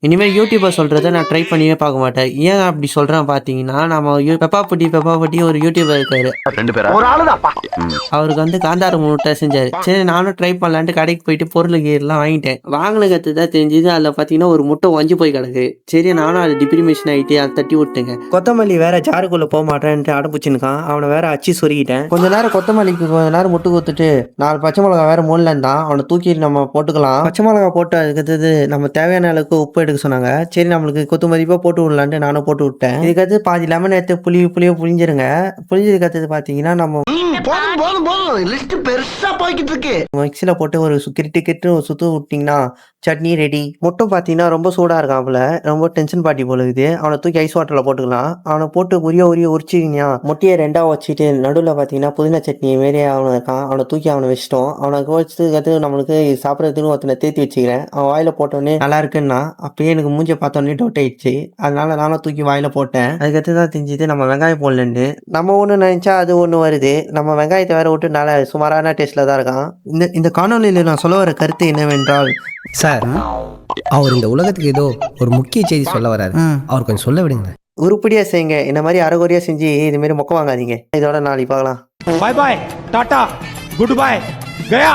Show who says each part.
Speaker 1: இனிமேல் யூடியூபர் சொல்றத நான் ட்ரை பண்ணியே பார்க்க மாட்டேன். ஏன் அப்படி சொல்றேன் பார்த்தீங்கன்னா, நம்ம பெப்பா புட்டி ஒரு யூடியூபர் இருக்காரு.
Speaker 2: 2 பேரா? ஒரு ஆளுதான்ப்பா.
Speaker 1: அவருக்கு வந்து காந்தார முட்டை செஞ்சாரு. சரி நானும் ட்ரை பண்ணலான்ட்டு கடைக்கு போயிட்டு பொருள் கீரெல்லாம் வாங்கிட்டேன். வாங்குனதுக்கு தான் தெரிஞ்சது அதில பார்த்தீங்கன்னா, ஒரு முட்டை உடைஞ்சு போய் கிடக்கு. சரி நானும் அது டிப்ரிமேஷன் ஆயிட்டு அத தட்டி விட்டேங்க. கொத்தமல்லி வேற ஜாருக்குள்ள போமாட்டேன்ட்டு அடம்பிடிச்சுன்னுக்கான். அவன வேற அடிச்சு சொருகிட்டேன். கொஞ்ச நேரம் கொத்தமல்லிக்கு கொஞ்ச நேரம் முட்டு குடுத்துட்டு 4 பச்சை மிளகாய் வேற மோன்ல இருந்தான். அவன தூக்கி நம்ம போட்டுக்கலாம். பச்சை மிளகாய் போட்டு அதுக்கு அடுத்தது நம்ம தேவையான அளவுக்கு உப்பு எடுக்க சொன்னாங்க. சரி நம்மளுக்கு கொத்து மதிப்பா போட்டு விடலான்ட்டு நானும் போட்டு விட்டேன். இதுக்கடுத்து பாதி லெமன் எடுத்து புளிய புளிஞ்சிருங்க. புளிஞ்சதுக்கு அடுத்தது பார்த்தீங்கன்னா, நம்ம
Speaker 2: போதும். லிஸ்ட் பெருசா போய்கிட்டு இருக்கு.
Speaker 1: மிக்ஸில போட்டு ஒரு கிட்டு ஒரு சுத்து விட்டீங்கன்னா சட்னி ரெடி. முட்டும் பார்த்தீங்கன்னா ரொம்ப சூடா இருக்காப்புல. ரொம்ப டென்ஷன் பார்ட்டி போல இருக்குது. அவனை தூக்கி ஐஸ் வாட்டர்ல போட்டுக்கலாம். அவனை போட்டு உரிய உரிச்சிக்கிங்க. முட்டையை 2ஆ வச்சுட்டு நடுவில் பார்த்தீங்கன்னா புதினா சட்னி மாரி அவனை இருக்கான். அவனை தூக்கி அவனை வச்சிட்டோம். அவனை வச்சதுக்கு நம்மளுக்கு சாப்பிட்றதுன்னு ஒருத்தனை தேத்தி வச்சுக்கிறேன். அவன் வாயில போட்டோன்னே நல்லா இருக்குன்னா அப்பயே எனக்கு மூஞ்சியை பார்த்தோன்னே டவுட் ஆயிடுச்சு. அதனால நானும் தூக்கி வாயில போட்டேன். அதுக்கடுத்து தான் தெரிஞ்சுது நம்ம வெங்காயம் போடலன்னு. நம்ம ஒன்று நினைச்சா அது ஒன்று வருது. நம்ம வெங்காயத்தை வேற விட்டு நல்லா சுமாரான டேஸ்ட்ல தான் இருக்கான். இந்த காணொலியில் நான் சொல்ல வர கருத்து என்னவென்றால்,
Speaker 3: சார் அவர் இந்த உலகத்துக்கு ஏதோ ஒரு முக்கிய செய்தி சொல்ல வராரு. அவர் கொஞ்சம் சொல்ல விடுங்க.
Speaker 1: உருப்படியா செய்யுங்க. இந்த மாதிரி அரைகுறையா செஞ்சு இது மாதிரி மொக்க வாங்காதீங்க. இதோட நாளைக்கு பார்க்கலாம்.
Speaker 4: Bye bye tata good bye गया।